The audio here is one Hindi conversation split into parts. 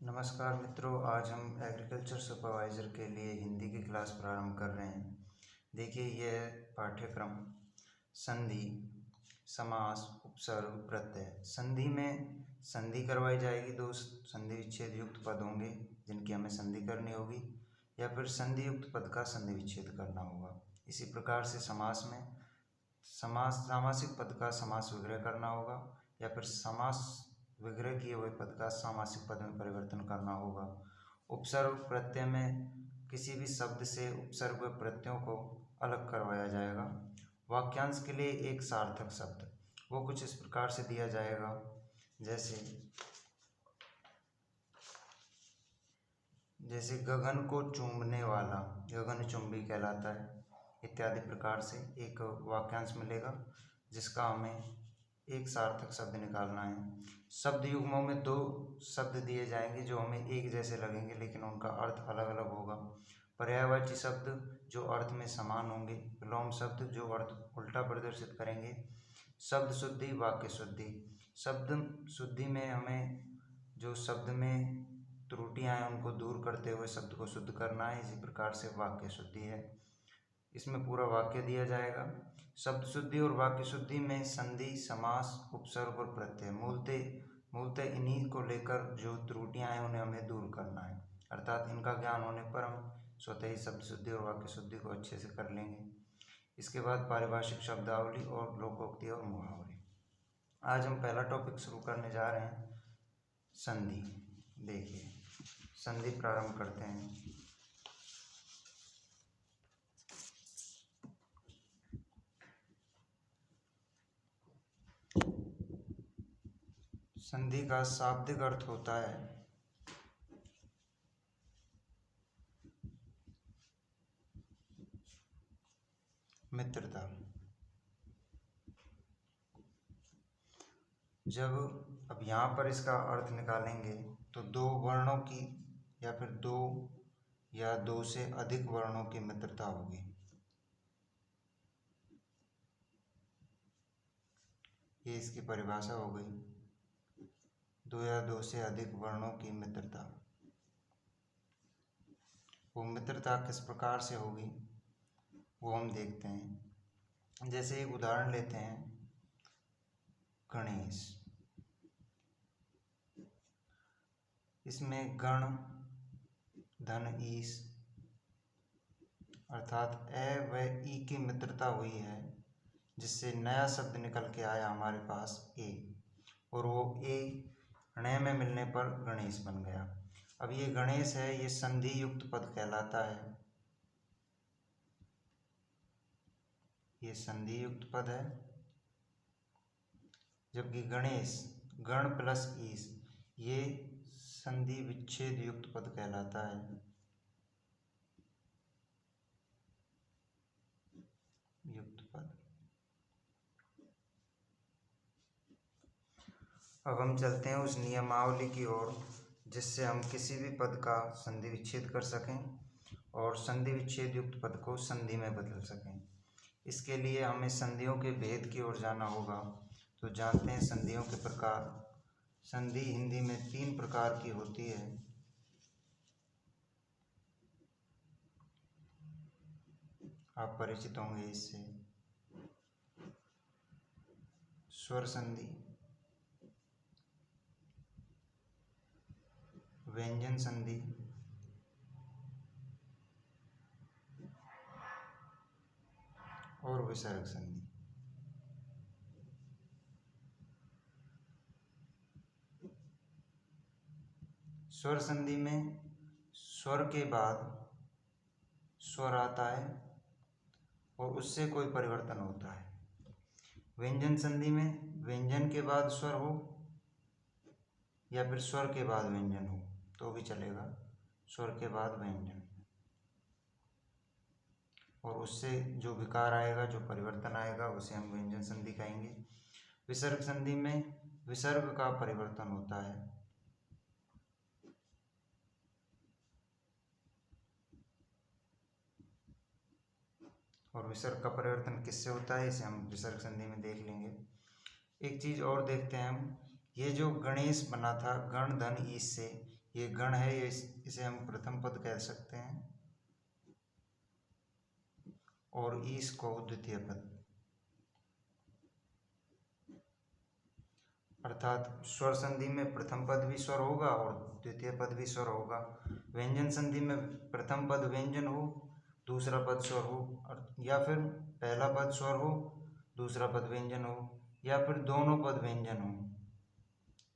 नमस्कार मित्रों, आज हम एग्रीकल्चर सुपरवाइज़र के लिए हिंदी की क्लास प्रारंभ कर रहे हैं। देखिए, यह पाठ्यक्रम संधि, समास, उपसर्ग, प्रत्यय। संधि में संधि करवाई जाएगी, दो संधि विच्छेद युक्त पद होंगे जिनकी हमें संधि करनी होगी, या फिर संधि युक्त पद का संधि विच्छेद करना होगा। इसी प्रकार से समास में सामासिक पद का समास विग्रह करना होगा, या फिर समास विग्रह किए हुए पद का सामासिक पद में परिवर्तन करना होगा। उपसर्ग प्रत्यय में किसी भी शब्द से उपसर्ग व प्रत्ययों को अलग करवाया जाएगा। वाक्यांश के लिए एक सार्थक शब्द, वो कुछ इस प्रकार से दिया जाएगा, जैसे गगन को चूमने वाला गगनचुंबी कहलाता है, इत्यादि प्रकार से एक वाक्यांश मिलेगा जिसका हमें एक सार्थक शब्द निकालना है। शब्द युग्मों में दो शब्द दिए जाएंगे जो हमें एक जैसे लगेंगे लेकिन उनका अर्थ अलग अलग होगा। पर्यायवाची शब्द जो अर्थ में समान होंगे, विलोम शब्द जो अर्थ उल्टा प्रदर्शित करेंगे। शब्द शुद्धि, वाक्य शुद्धि। शब्द शुद्धि में हमें जो शब्द में त्रुटियां हैं उनको दूर करते हुए शब्द को शुद्ध करना है। इसी प्रकार से वाक्य शुद्धि है, इसमें पूरा वाक्य दिया जाएगा। शब्द शुद्धि और वाक्य शुद्धि में संधि, समास, उपसर्ग और प्रत्यय मूलतः इन्हीं को लेकर जो त्रुटियां हैं उन्हें हमें दूर करना है, अर्थात इनका ज्ञान होने पर हम स्वतः ही शब्द शुद्धि और वाक्य शुद्धि को अच्छे से कर लेंगे। इसके बाद पारिभाषिक शब्दावली और लोकोक्ति और मुहावरे। आज हम पहला टॉपिक शुरू करने जा रहे हैं, संधि। देखिए, संधि प्रारंभ करते हैं। संधि का शाब्दिक अर्थ होता है मित्रता। जब अब यहाँ पर इसका अर्थ निकालेंगे तो दो वर्णों की या फिर दो या दो से अधिक वर्णों की मित्रता होगी। ये इसकी परिभाषा हो गई, दो या दो से अधिक वर्णों की मित्रता। वो मित्रता किस प्रकार से होगी वो हम देखते हैं। जैसे एक उदाहरण लेते हैं, गणेश। इसमें गण धन ईश अर्थात ए व ई की मित्रता हुई है, जिससे नया शब्द निकल के आया हमारे पास ए, और वो ए ण में मिलने पर गणेश बन गया। अब ये गणेश है, ये संधि युक्त पद कहलाता है। ये संधि युक्त पद है, जबकि गणेश गण प्लस ईश ये संधि विच्छेद युक्त पद कहलाता है। युक्त पद। अब हम चलते हैं उस नियमावली की ओर जिससे हम किसी भी पद का संधि विच्छेद कर सकें और संधि विच्छेद युक्त पद को संधि में बदल सकें। इसके लिए हमें संधियों के भेद की ओर जाना होगा। तो जानते हैं संधियों के प्रकार। संधि हिंदी में 3 प्रकार की होती है। आप परिचित होंगे इससे। स्वर संधि, व्यंजन संधि और विसर्ग संधि। स्वर संधि में स्वर के बाद स्वर आता है और उससे कोई परिवर्तन होता है। व्यंजन संधि में व्यंजन के बाद स्वर हो या फिर स्वर के बाद व्यंजन हो तो भी चलेगा। स्वर के बाद व्यंजन, और उससे जो विकार आएगा, जो परिवर्तन आएगा, उसे हम व्यंजन संधि कहेंगे। विसर्ग संधि में विसर्ग का परिवर्तन होता है। और विसर्ग का परिवर्तन किससे होता है इसे हम विसर्ग संधि में देख लेंगे। एक चीज़ और देखते हैं हम, ये जो गणेश बना था गण धन ईश से, ये गण है, ये इसे हम प्रथम पद कह सकते हैं, और ईश को द्वितीय पद। अर्थात स्वर संधि में प्रथम पद भी स्वर होगा और द्वितीय पद भी स्वर होगा। व्यंजन संधि में प्रथम पद व्यंजन हो, दूसरा पद स्वर हो, या फिर पहला पद स्वर हो, दूसरा पद व्यंजन हो, या फिर दोनों पद व्यंजन हो,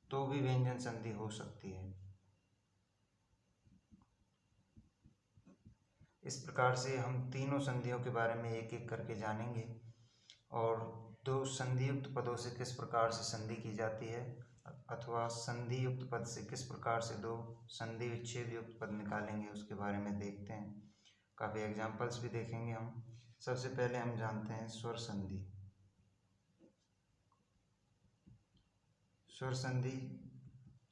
तो भी व्यंजन संधि हो सकती है। इस प्रकार से हम तीनों संधियों के बारे में एक एक करके जानेंगे, और दो संधि युक्त पदों से किस प्रकार से संधि की जाती है, अथवा संधि युक्त पद से किस प्रकार से दो संधि विच्छेद युक्त पद निकालेंगे, उसके बारे में देखते हैं। काफ़ी एग्जाम्पल्स भी देखेंगे हम। सबसे पहले हम जानते हैं स्वर संधि। स्वर संधि,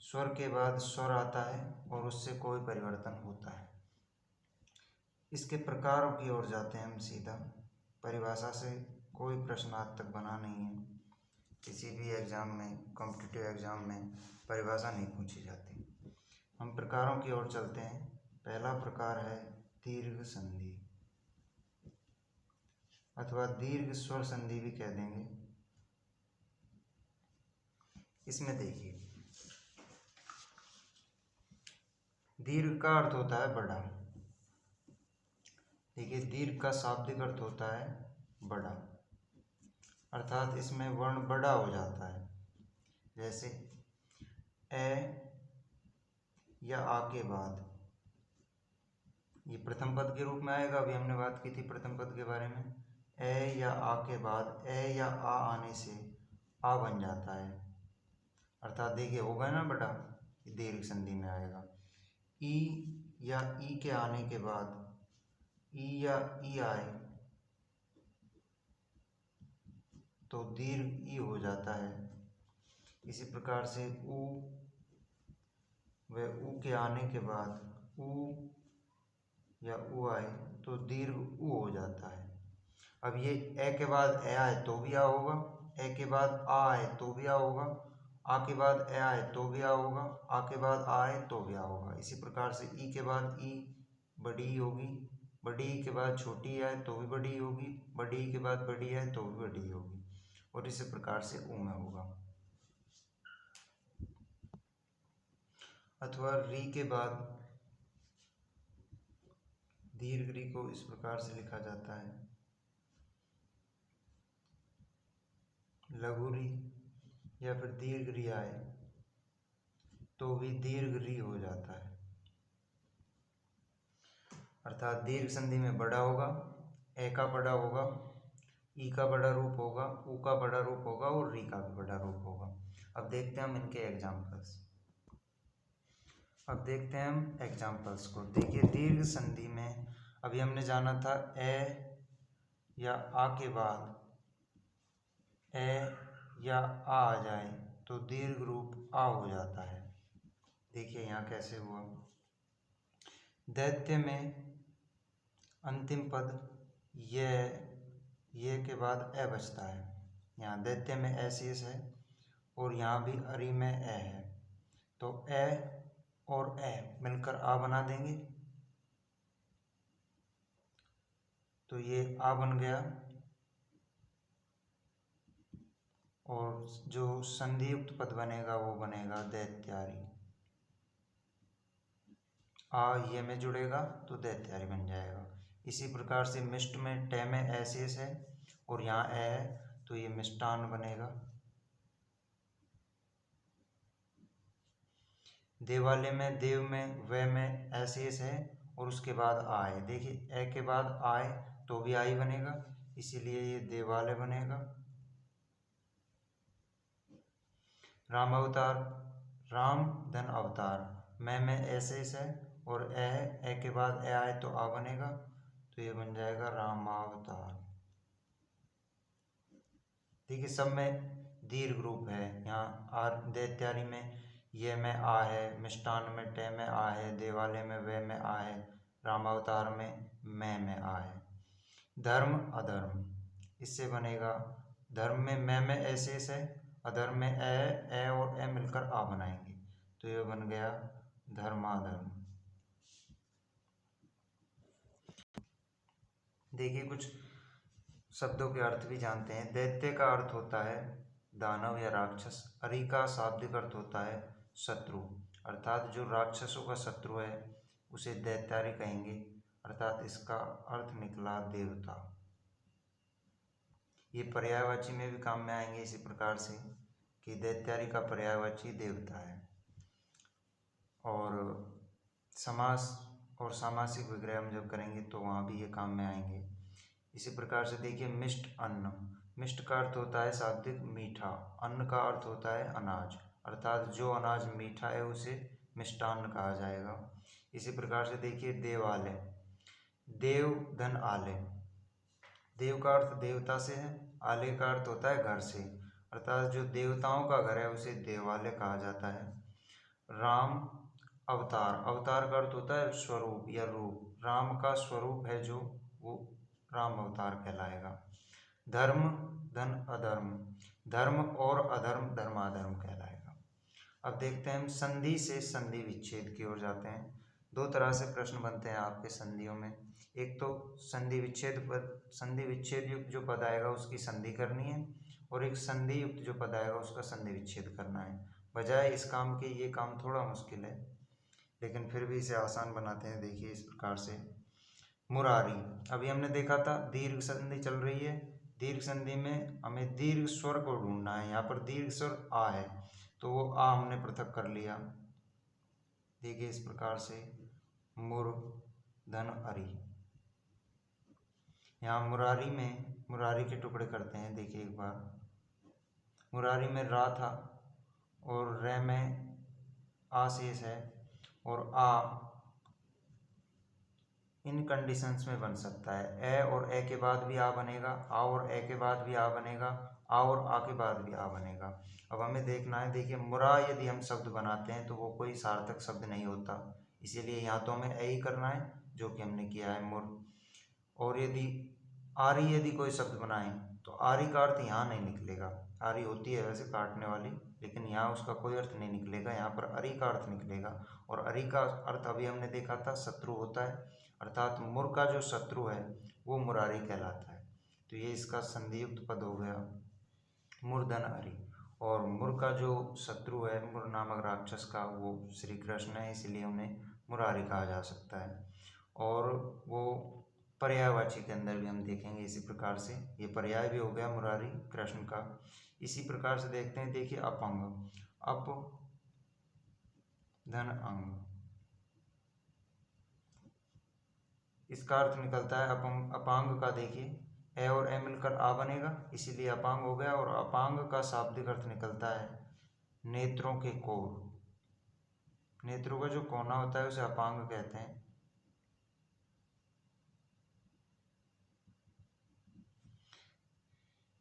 स्वर के बाद स्वर आता है और उससे कोई परिवर्तन होता है। इसके प्रकारों की ओर जाते हैं हम सीधा। परिभाषा से कोई प्रश्न आज तक बना नहीं है, किसी भी एग्ज़ाम में, कॉम्पिटिटिव एग्ज़ाम में परिभाषा नहीं पूछी जाती। हम प्रकारों की ओर चलते हैं। पहला प्रकार है दीर्घ संधि, अथवा दीर्घ स्वर संधि भी कह देंगे। इसमें देखिए, दीर्घ का अर्थ होता है बड़ा। देखिए, दीर्घ का शाब्दिक अर्थ होता है बड़ा, अर्थात इसमें वर्ण बड़ा हो जाता है। जैसे ए या आ के बाद, ये प्रथम पद के रूप में आएगा। अभी हमने बात की थी प्रथम पद के बारे में। ए या आ के बाद ए या आ आने से आ बन जाता है, अर्थात देखिए हो गया ना बड़ा, दीर्घ संधि में आएगा। ई या ई के आने के बाद ई या ई आए तो दीर्घ ई हो जाता है। इसी प्रकार से ऊ व ऊ के आने के बाद ऊ या ऊ आए तो दीर्घ ऊ हो जाता है। अब ये ए के बाद ए आए तो भी आ होगा, ए के बाद आ आए तो भी आ होगा, आ के बाद ए आए तो भी आ होगा, आ के बाद आ आए तो भी आ होगा। इसी प्रकार से ई के बाद ई बड़ी ई होगी, बड़ी ई के बाद छोटी आए तो भी बड़ी होगी, बड़ी ई के बाद बड़ी आए तो भी बड़ी होगी, और इसी प्रकार से ऊ में होगा। अथवा री के बाद दीर्घ री को इस प्रकार से लिखा जाता है, लघु री या फिर दीर्घ री आए तो भी दीर्घ री हो जाता है। अर्थात दीर्घ संधि में बड़ा होगा, ए का बड़ा होगा, ई का बड़ा रूप होगा, ऊ का बड़ा रूप होगा, और री का भी बड़ा रूप होगा। अब देखते हैं हम इनके एग्जाम्पल्स। अब देखते हैं हम एग्जाम्पल्स को। देखिए, दीर्घ संधि में अभी हमने जाना था ए या आ के बाद ए या आ जाए तो दीर्घ रूप आ हो जाता है। देखिए यहाँ कैसे हुआ। दैत्य में अंतिम पद ये के बाद ए बचता है। यहाँ दैत्य में ए शेष है और यहाँ भी अरि में ए है, तो ए और ए मिलकर आ बना देंगे, तो ये आ बन गया। और जो संधि युक्त पद बनेगा वो बनेगा दैत्यारी। आ ये में जुड़ेगा तो दैत्यारी बन जाएगा। इसी प्रकार से मिष्ट में टे में ए शेष है और यहाँ ए है तो ये मिष्टान बनेगा। देवालय में देव में व में ए शेष है और उसके बाद आ है। देखिए, ए के बाद आए तो भी आई बनेगा, इसीलिए ये देवालय बनेगा। राम अवतार, राम धन अवतार, में ए शेष है और ए है, ए के बाद ए आए तो आ बनेगा, तो ये बन जाएगा रामावतार। देखिए, सब में दीर्घ रूप है। यहाँ आर दैत्यारी में ये में आ है, मिष्टान में टे में आ है, देवालय में वे में आ है, रामावतार में आ है। धर्म अधर्म, इससे बनेगा धर्म में ए शेष है, अधर्म में ए और ए मिलकर आ बनाएंगे, तो ये बन गया धर्माधर्म। देखिए कुछ शब्दों के अर्थ भी जानते हैं। दैत्य का अर्थ होता है दानव या राक्षस। अरि का शाब्दिक अर्थ होता है शत्रु, अर्थात जो राक्षसों का शत्रु है उसे दैत्यारी कहेंगे, अर्थात इसका अर्थ निकला देवता। ये पर्यायवाची में भी काम में आएंगे इसी प्रकार से कि दैत्यारी का पर्यायवाची देवता है। और समास और सामासिक विग्रह हम जब करेंगे तो वहाँ भी ये काम में आएंगे। इसी प्रकार से देखिए मिष्ट अन्न। मिष्ट का अर्थ होता है शाब्दिक मीठा, अन्न का अर्थ होता है अनाज, अर्थात जो अनाज मीठा है उसे मिष्टान्न कहा जाएगा। इसी प्रकार से देखिए देवालय। देव धन आलय। देव का अर्थ देवता से है, आलय का अर्थ होता है घर से, अर्थात जो देवताओं का घर है उसे देवालय कहा जाता है। राम अवतार। अवतार का अर्थ होता है स्वरूप या रूप। राम का स्वरूप है जो, वो राम अवतार कहलाएगा। धर्म धन अधर्म। धर्म और अधर्म धर्माधर्म कहलाएगा। अब देखते हैं हम संधि से संधि विच्छेद की ओर जाते हैं। दो तरह से प्रश्न बनते हैं आपके संधियों में। एक तो संधि विच्छेद युक्त जो पद आएगा उसकी संधि करनी है, और एक संधि युक्त जो पद आएगा उसका संधि विच्छेद करना है। बजाय इस काम के ये काम थोड़ा मुश्किल है, लेकिन फिर भी इसे आसान बनाते हैं। देखिए इस प्रकार से मुरारी। अभी हमने देखा था दीर्घ संधि चल रही है। दीर्घ संधि में हमें दीर्घ स्वर को ढूंढना है। यहाँ पर दीर्घ स्वर आ है तो वो आ हमने पृथक कर लिया। देखिए इस प्रकार से मुर धन अरी। यहाँ मुरारी में मुरारी के टुकड़े करते हैं। देखिए एक बार, मुरारी में रा था और रे में आ शेष है, और आ इन कंडीशंस में बन सकता है। ए और ए के बाद भी आ बनेगा, आ और ए के बाद भी आ बनेगा, आ और आ के बाद भी आ बनेगा। अब हमें देखना है, देखिए मुरा यदि हम शब्द बनाते हैं तो वो कोई सार्थक शब्द नहीं होता, इसीलिए यहाँ तो हमें ए ही करना है जो कि हमने किया है मुर। और यदि आरी यदि कोई शब्द बनाएं तो आरी का अर्थ यहाँ नहीं निकलेगा। आरी होती है वैसे काटने वाली, लेकिन यहाँ उसका कोई अर्थ नहीं निकलेगा, यहाँ पर अरी का अर्थ निकलेगा। और अरी का अर्थ अभी हमने देखा था शत्रु होता है, अर्थात मुर का जो शत्रु है वो मुरारी कहलाता है। तो ये इसका संधियुक्त पद हो गया मुर धन अरी। और मुर का जो शत्रु है मुर नामक राक्षस का, वो श्री कृष्ण है, इसीलिए उन्हें मुरारी कहा जा सकता है। और वो पर्यायवाची के अंदर भी हम देखेंगे इसी प्रकार से। ये पर्याय भी हो गया मुरारी कृष्ण का। इसी प्रकार से देखते हैं, देखिए अपंग। अप धन अंग, इसका अर्थ निकलता है अपंग। अपांग का देखिए ए और ए मिलकर आ बनेगा, इसीलिए अपांग हो गया। और अपांग का शाब्दिक अर्थ निकलता है नेत्रों के कोर। नेत्रों का जो कोना होता है उसे अपांग कहते हैं।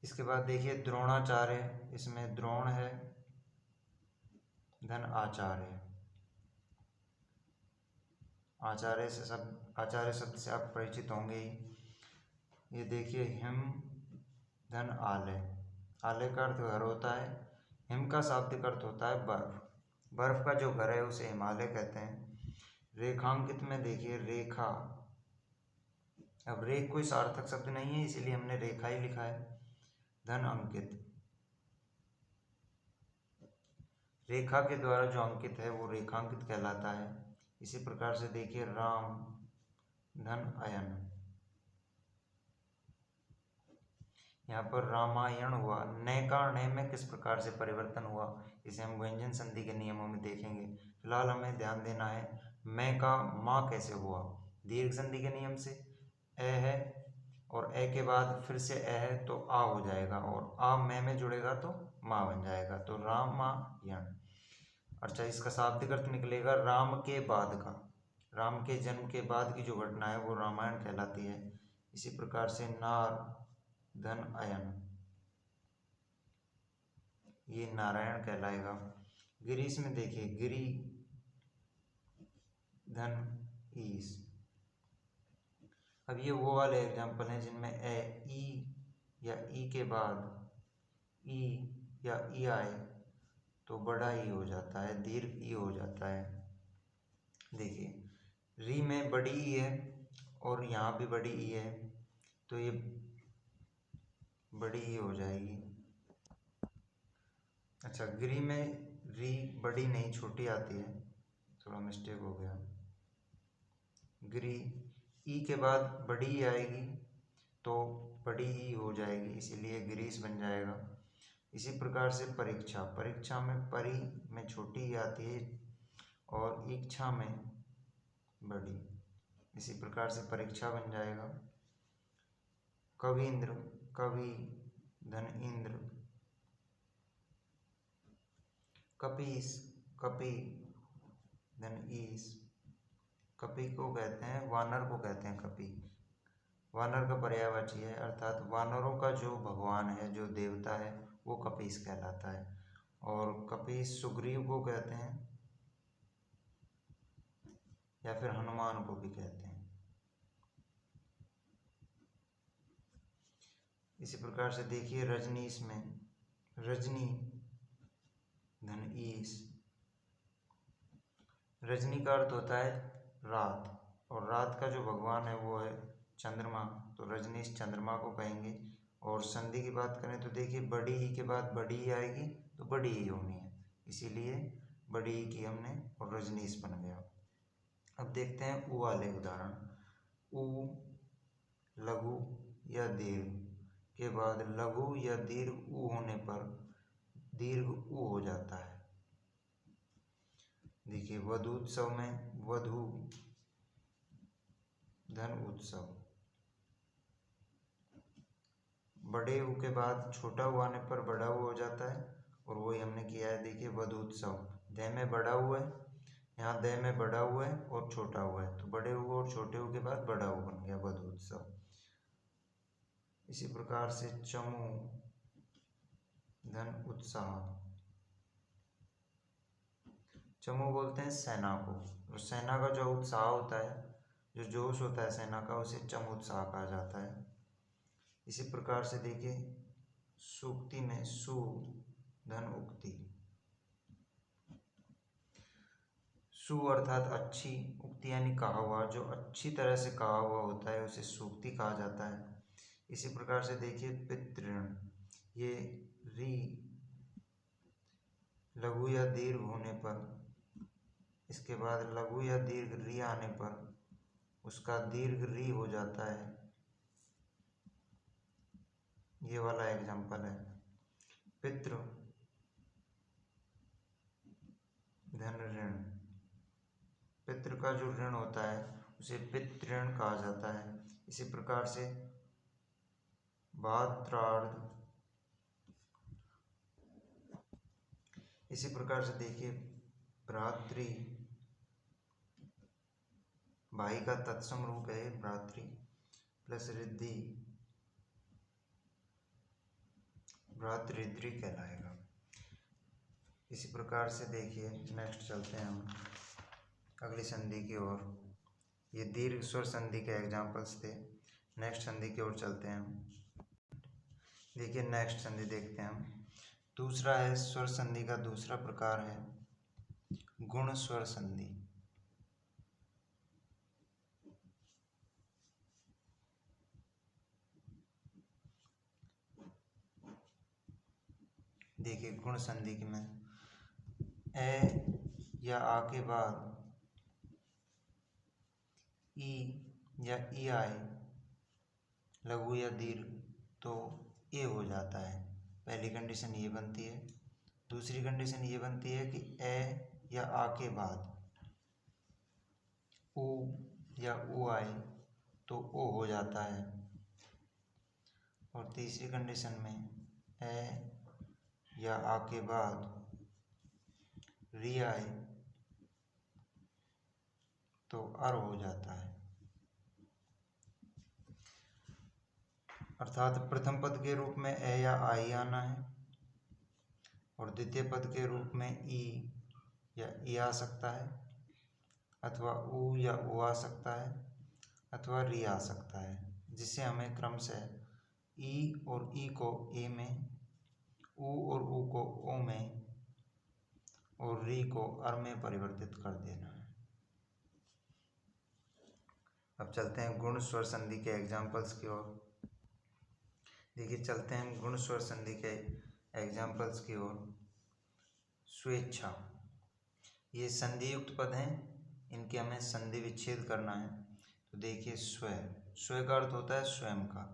इसके बाद देखिए द्रोणाचार्य। इसमें द्रोण है धन आचार्य। आचार्य शब्द से आप परिचित होंगे ही। ये देखिए हिम धन आलय। आलय का अर्थ घर होता है, हिम का शाब्दिक अर्थ होता है बर्फ। बर्फ का जो घर है उसे हिमालय कहते हैं। रेखांकित में देखिए रेखा। अब रेख कोई सार्थक शब्द नहीं है, इसीलिए हमने रेखा ही लिखा है। धन अंकित, रेखा के द्वारा जो अंकित है वो रेखांकित कहलाता है। इसी प्रकार से देखिए राम धन अयन। यहाँ पर रामायण हुआ। न का ण में किस प्रकार से परिवर्तन हुआ इसे हम व्यंजन संधि के नियमों में देखेंगे। फिलहाल हमें ध्यान देना है मैं का माँ कैसे हुआ। दीर्घ संधि के नियम से ए है और ए के बाद फिर से ए है तो आ हो जाएगा, और आ में जुड़ेगा तो माँ बन जाएगा, तो रामायण। अच्छा, इसका शाब्दिक अर्थ निकलेगा राम के बाद का। राम के जन्म के बाद की जो घटना है वो रामायण कहलाती है। इसी प्रकार से नार धन अयन, ये नारायण कहलाएगा। गिरीश में देखिए गिरी धन ईश। अब ये वो वाले एग्जाम्पल हैं जिनमें ए ई या ई के बाद ई या ई आए तो बड़ा ई हो जाता है, दीर्घ ई हो जाता है। देखिए री में बड़ी ई है और यहाँ भी बड़ी ई है, तो ये बड़ी ई हो जाएगी। अच्छा, गिरी में री बड़ी नहीं छोटी आती है, थोड़ा मिस्टेक हो गया। गिरी ई के बाद बड़ी ई आएगी तो बड़ी ई हो जाएगी, इसीलिए गिरीश बन जाएगा। इसी प्रकार से परीक्षा, परीक्षा में परी में छोटी ई आती है और इच्छा में बड़ी, इसी प्रकार से परीक्षा बन जाएगा। कवींद्र, कवि धन इंद्र। कपीस, कपि धन ईश। कपि को कहते हैं, वानर को कहते हैं कपि। वानर का पर्यायवाची है, अर्थात वानरों का जो भगवान है, जो देवता है, वो कपीस कहलाता है। और कपीस सुग्रीव को कहते हैं या फिर हनुमान को भी कहते हैं। इसी प्रकार से देखिए रजनीश में रजनी धन ईश। रजनी का अर्थ होता है रात, और रात का जो भगवान है वो है चंद्रमा, तो रजनीश चंद्रमा को कहेंगे। और संधि की बात करें तो देखिए बड़ी ई के बाद बड़ी ई आएगी तो बड़ी ई होनी है, इसीलिए बड़ी ई की हमने और रजनीश बन गया। अब देखते हैं ऊ वाले उदाहरण। ऊ लघु या दीर्घ के बाद लघु या दीर्घ ऊ होने पर दीर्घ ऊ हो जाता है। देखिए वधूत्सव में वधु धन उत्सव। बड़े ऊ के बाद छोटा ऊ आने पर बड़ा ऊ हो जाता है, और वही हमने किया है। देखिए वधूत्सव, द में बड़ा ऊ है, यहाँ द में बड़ा ऊ है और छोटा ऊ है, तो बड़े ऊ और छोटे ऊ के बाद बड़ा ऊ बन गया वधूत्सव। इसी प्रकार से चमू धन उत्साह। चमू बोलते हैं सेना को, और सेना का जो उत्साह होता है, जो जोश होता है सेना का, उसे चमू उत्साह कहा जाता है। इसी प्रकार से देखिए सूक्ति में सु धन उक्ति। सु अर्थात अच्छी, उक्ति यानी कहा हुआ, जो अच्छी तरह से कहा हुआ होता है उसे सूक्ति कहा जाता है। इसी प्रकार से देखिए पितृण, ये री लघु या दीर्घ होने पर, इसके बाद लघु या दीर्घ री आने पर उसका दीर्घ री हो जाता है। ये वाला एग्जाम्पल है। पितृ धन ऋण, पितृ का जो ऋण होता है उसे पितृण कहा जाता है। इसी प्रकार से भात्रार्ध, इसी प्रकार से देखिए भ्रातृ, भाई का तत्सम रूप है भ्रातृ, प्लस रिद्धि, भ्रातृद्रि कहलाएगा। इसी प्रकार से देखिए नेक्स्ट चलते हैं हम अगली संधि की ओर। ये दीर्घ स्वर संधि के एग्जाम्पल्स थे। नेक्स्ट संधि की ओर चलते हैं हम। देखिए नेक्स्ट संधि देखते हैं हम। दूसरा है स्वर संधि का दूसरा प्रकार है गुण स्वर संधि। देखिए गुण संधि की में ए या आ के बाद ई या ई आए लघु या दीर्घ तो ए हो जाता है। पहली कंडीशन ये बनती है। दूसरी कंडीशन ये बनती है कि ए या आ के बाद ऊ या ऊ आए तो ओ हो जाता है। और तीसरी कंडीशन में ए या आ के बाद री आए तो अर हो जाता है। अर्थात प्रथम पद के रूप में ए या आई आना है, और द्वितीय पद के रूप में ई या ई आ सकता है, अथवा ऊ या ऊ आ सकता है, अथवा री आ सकता है, जिससे हमें क्रमशः ई और ई को ए में, ऊ और ऊ को ओ में, और री को अर में परिवर्तित कर देना है। अब चलते हैं गुण स्वर संधि के एग्जाम्पल्स की ओर। देखिए चलते हैं गुण स्वर संधि के एग्जाम्पल्स की ओर। स्वेच्छा, ये संधि युक्त पद हैं, इनके हमें संधि विच्छेद करना है। तो देखिए स्व का अर्थ होता है स्वयं का,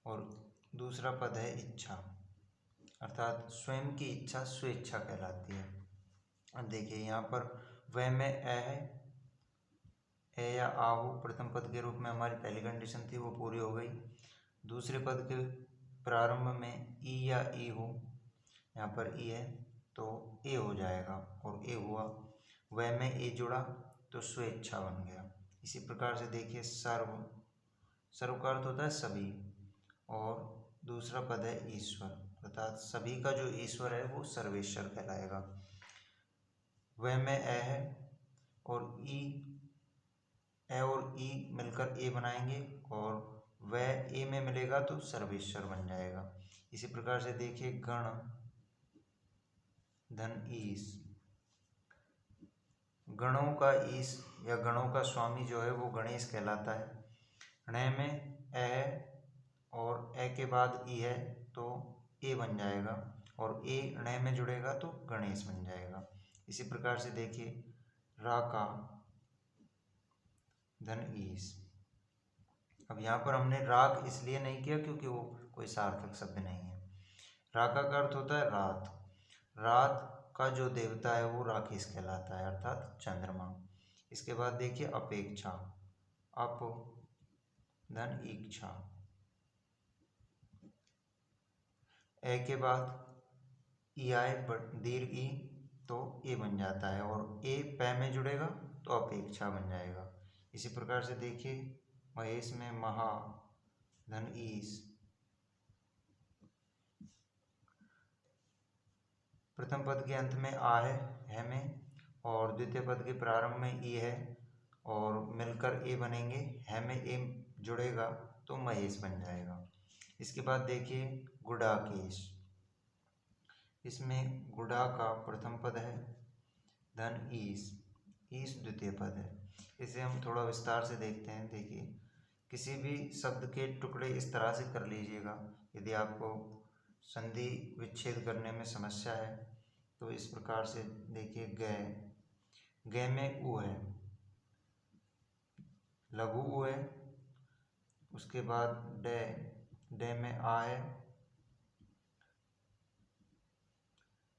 और दूसरा पद है इच्छा, अर्थात स्वयं की इच्छा स्वेच्छा कहलाती है। अब देखिए यहाँ पर वह में ए या आ हो, प्रथम पद के रूप में हमारी पहली कंडीशन थी वो पूरी हो गई। दूसरे पद के प्रारंभ में ई या ई हो, यहाँ पर ई है तो ए हो जाएगा और ए हुआ। वह में ए जुड़ा तो स्वेच्छा बन गया। इसी प्रकार से देखिए सर्व का अर्थ होता है सभी, और दूसरा पद है ईश्वर, अर्थात सभी का जो ईश्वर है वो सर्वेश्वर कहलाएगा। वह में ए है और ए और ई मिलकर ए बनाएंगे, और वह ए में मिलेगा तो सर्वेश्वर बन जाएगा। इसी प्रकार से देखिए गण धन ईश, गणों का ईश या गणों का स्वामी जो है वो गणेश कहलाता है। ण में ए है और ए के बाद ई है तो ए बन जाएगा, और ए ण में जुड़ेगा तो गणेश बन जाएगा। इसी प्रकार से देखिए राका धन ईश। अब यहाँ पर हमने राग इसलिए नहीं किया क्योंकि वो कोई सार्थक शब्द नहीं है। राका का अर्थ होता है रात, रात का जो देवता है वो राकेश कहलाता है, अर्थात चंद्रमा। इसके बाद देखिए अपेक्षा, अप धन इच्छा, ए के बाद ई आए दीर्घ ई तो ए बन जाता है, और ए पै में जुड़ेगा तो अपेक्षा बन जाएगा। इसी प्रकार से देखिए महेश में महा धन ईश, प्रथम पद के अंत में आ है में, और द्वितीय पद के प्रारंभ में ई है और मिलकर ए बनेंगे, है में ए जुड़ेगा तो महेश बन जाएगा। इसके बाद देखिए गुडाकेश, इसमें गुडा का प्रथम पद है धन ईश, ईश द्वितीय पद है। इसे हम थोड़ा विस्तार से देखते हैं। देखिए किसी भी शब्द के टुकड़े इस तरह से कर लीजिएगा, यदि आपको संधि विच्छेद करने में समस्या है तो इस प्रकार से देखिए गै में उ है, लघु उ है, उसके बाद डे में आ है,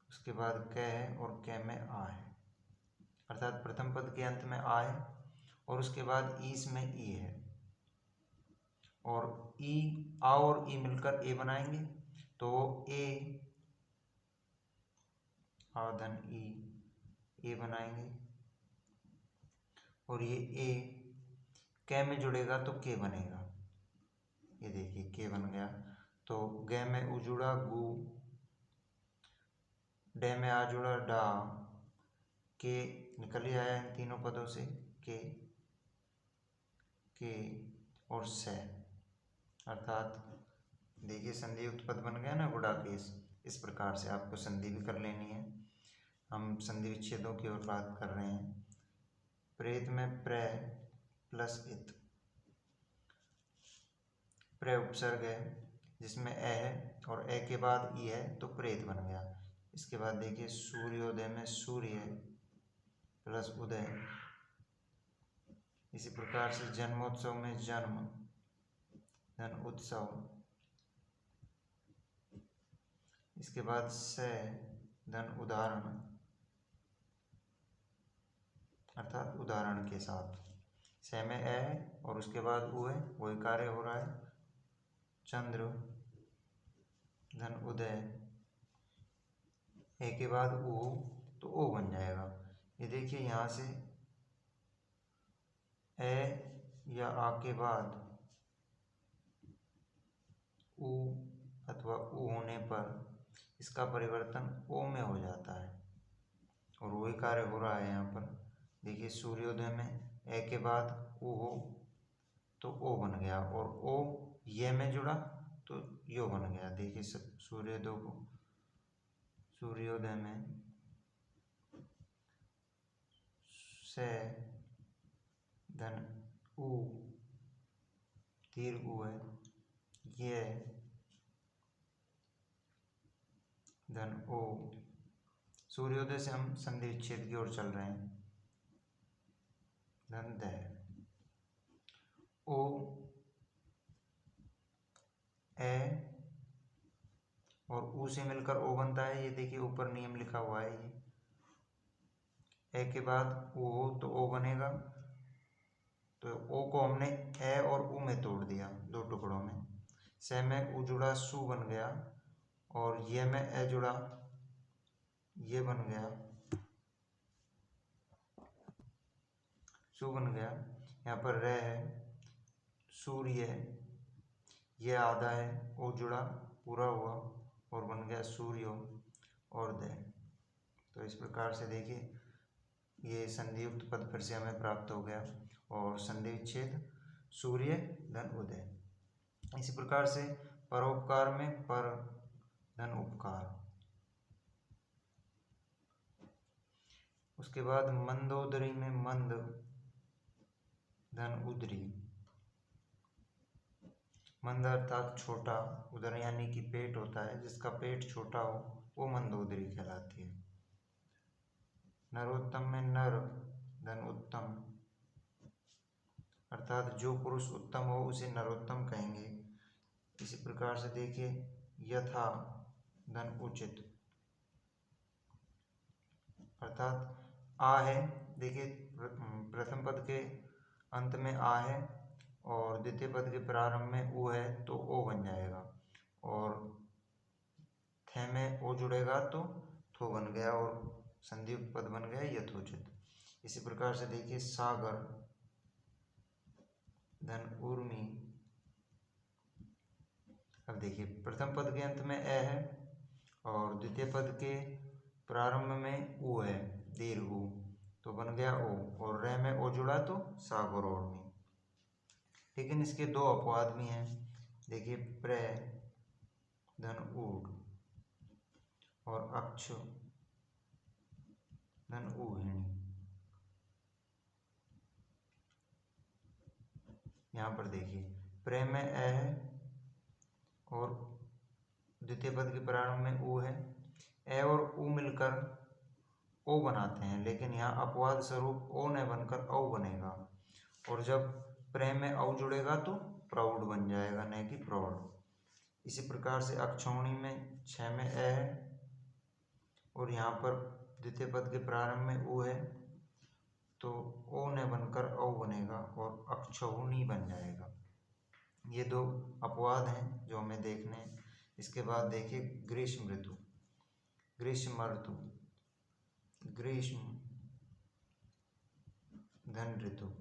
उसके बाद कै है और कै में आ है, अर्थात प्रथम पद के अंत में आ है और उसके बाद ईस में ई है, और ई आ और ई मिलकर ए बनाएंगे तो ए आधन ई ए बनाएंगे, और ये ए कै में जुड़ेगा तो के बनेगा। ये देखिए के बन गया। तो गै में उ जुड़ा गु, डे में आ जुड़ा डा, के निकल ही आया इन तीनों पदों से के और से, अर्थात देखिए संधि युक्त पद बन गया ना गुडाकेश। इस प्रकार से आपको संधि भी कर लेनी है। हम संधि विच्छेदों की ओर बात कर रहे हैं। प्रेत में प्र प्लस इत, प्र उपसर्ग है जिसमें ए है और ए के बाद ई है तो प्रेत बन गया। इसके बाद देखिए सूर्योदय में सूर्य प्लस उदय, इसी प्रकार से जन्मोत्सव में जन्म धन उत्सव, इसके बाद से धन उदाहरण, अर्थात उदाहरण के साथ। से में ए है और उसके बाद उ है, वही कार्य हो रहा है। चंद्र धन उदय, ए के बाद उ तो ओ बन जाएगा। ये देखिए यहाँ से ए या आ के बाद उ अथवा उ होने पर इसका परिवर्तन ओ में हो जाता है, और वही कार्य हो रहा है यहाँ पर। देखिए सूर्योदय में ए के बाद उ हो तो ओ बन गया, और ओ ये में जुड़ा तो यो बन गया। देखिए सूर्योदय में से धन ऊ, दीर्घ ऊ है, ये धन ओ। सूर्योदय से हम संधि विच्छेद की ओर चल रहे हैं, धन द। ओ ए और ऊ से मिलकर ओ बनता है, ये देखिए ऊपर नियम लिखा हुआ है। ये ए के बाद ओ हो तो ओ बनेगा, तो ओ को हमने ए और ऊ में तोड़ दिया, दो टुकड़ों में। से में ऊ जुड़ा, सु बन गया, और ये में ए जुड़ा, ये बन गया, सु बन गया। यहाँ पर रे है, सूर्य, ये आधा है, ओ जुड़ा, पूरा हुआ और बन गया सूर्यो और दे। तो इस प्रकार से देखिए ये संधियुक्त पद फिर से हमें प्राप्त हो गया, और संधि विच्छेद सूर्य धन उदय। इसी प्रकार से परोपकार में पर धन उपकार। उसके बाद मंदोदरी में मंद धन उदरी। मंद अर्थात छोटा, उदर यानी कि पेट होता है, जिसका पेट छोटा हो वो मंदोदरी कहलाती है। नरोत्तम में नर धन उत्तम, अर्थात जो पुरुष उत्तम हो उसे नरोत्तम कहेंगे। इसी प्रकार से देखिए यथा धन उचित, अर्थात आ है, देखिए प्रथम पद के अंत में आ है और द्वितीय पद के प्रारंभ में ऊ है तो ओ बन जाएगा, और थे में ओ जुड़ेगा तो थो बन गया और संधियुक्त पद बन गया यथोचित। इसी प्रकार से देखिए सागर धन उर्मी। अब देखिए प्रथम पद के अंत में ए है और द्वितीय पद के प्रारंभ में ऊ है, दीर्घ ऊ, तो बन गया ओ, और रे में ओ जुड़ा तो सागर उर्मी। लेकिन इसके दो अपवाद भी हैं, देखिए प्रे धन ऊढ़ और अक्ष धन ऊहिणी। यहाँ पर देखिए प्रे में ए है और द्वितीय पद के प्रारंभ में ऊ है, ए और ऊ मिलकर ओ बनाते हैं, लेकिन यहाँ अपवाद स्वरूप ओ न बनकर औ बनेगा, और जब प्रे में औ जुड़ेगा तो प्रौढ़ बन जाएगा, न कि प्रौढ़। इसी प्रकार से अक्षौणी में छ में ए है और यहाँ पर द्वितीय पद के प्रारंभ में ऊ है तो ओ न बनकर औ बनेगा और अक्षौणी बन जाएगा। ये दो अपवाद हैं जो हमें देखने हैं। इसके बाद देखिए ग्रीष्म ऋतु, ग्रीष्म ऋतु, ग्रीष्म धन ऋतु।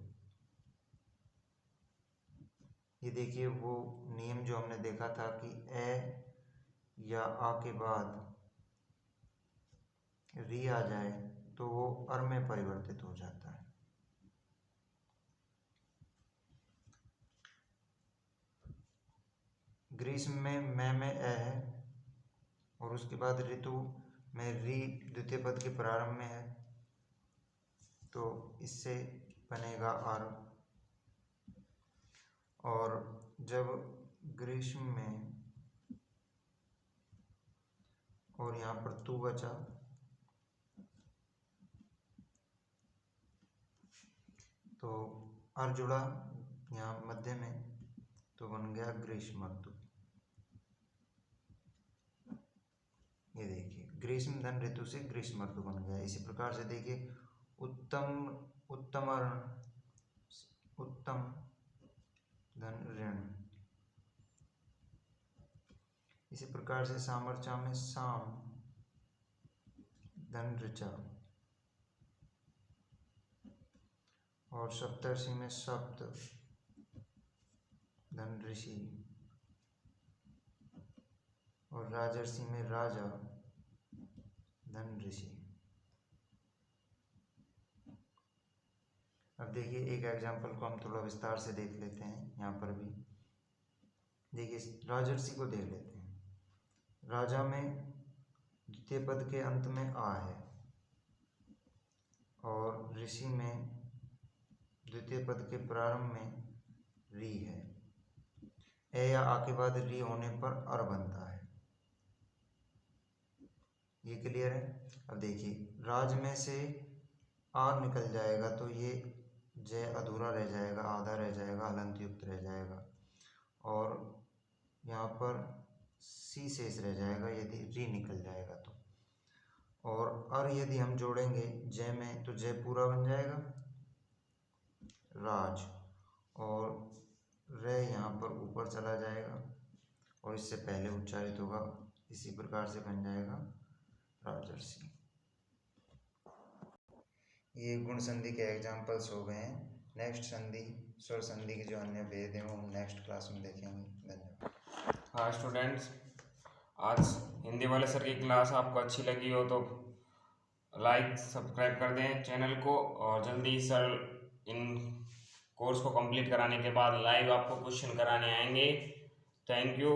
ये देखिए वो नियम जो हमने देखा था कि ए या आ के बाद री आ जाए तो वो अर में परिवर्तित हो जाता है। ग्रीष्म में मैं में ए है और उसके बाद ऋतु में री द्वितीय पद के प्रारंभ में है, तो इससे बनेगा अर। और जब ग्रीष्म में और यहाँ पर तू बचा तो अर जुड़ा यहाँ मध्य में तो बन गया ग्रीष्म ऋतु। ये देखिए ग्रीष्म धन ऋतु से ग्रीष्म ऋतु बन गया। इसी प्रकार से देखिए उत्तम, उत्तमरण, उत्तम धन ऋण। इसी प्रकार से सामरचा में साम धन ऋचा, और सप्तर्षि में सप्त धन ऋषि, और राजर्षि में राजा धन ऋषि। अब देखिए एक एग्जाम्पल को हम थोड़ा विस्तार से देख लेते हैं। यहाँ पर भी देखिए राजर्षि को देख लेते हैं। राजा में द्वितीय पद के अंत में आ है और ऋषि में द्वितीय पद के प्रारंभ में री है। ए या आ के बाद री होने पर अर बनता है। ये क्लियर है। अब देखिए राज में से आर निकल जाएगा तो ये जय अधूरा रह जाएगा, आधा रह जाएगा, हलंत युक्त रह जाएगा, और यहाँ पर सी शेष रह जाएगा यदि री निकल जाएगा तो। और अर यदि हम जोड़ेंगे जय में तो जय पूरा बन जाएगा राज, और रे यहाँ पर ऊपर चला जाएगा और इससे पहले उच्चारित होगा, इसी प्रकार से बन जाएगा राजर्षि। ये गुण संधि के एग्जाम्पल्स हो गए हैं। नेक्स्ट संधि स्वर संधि के जो अन्य भेद हैं वो हम नेक्स्ट क्लास में देखेंगे। धन्यवाद। हाँ स्टूडेंट्स, आज हिंदी वाले सर की क्लास आपको अच्छी लगी हो तो लाइक सब्सक्राइब कर दें चैनल को, और जल्दी सर इन कोर्स को कंप्लीट कराने के बाद लाइव आपको क्वेश्चन कराने आएंगे। Thank you.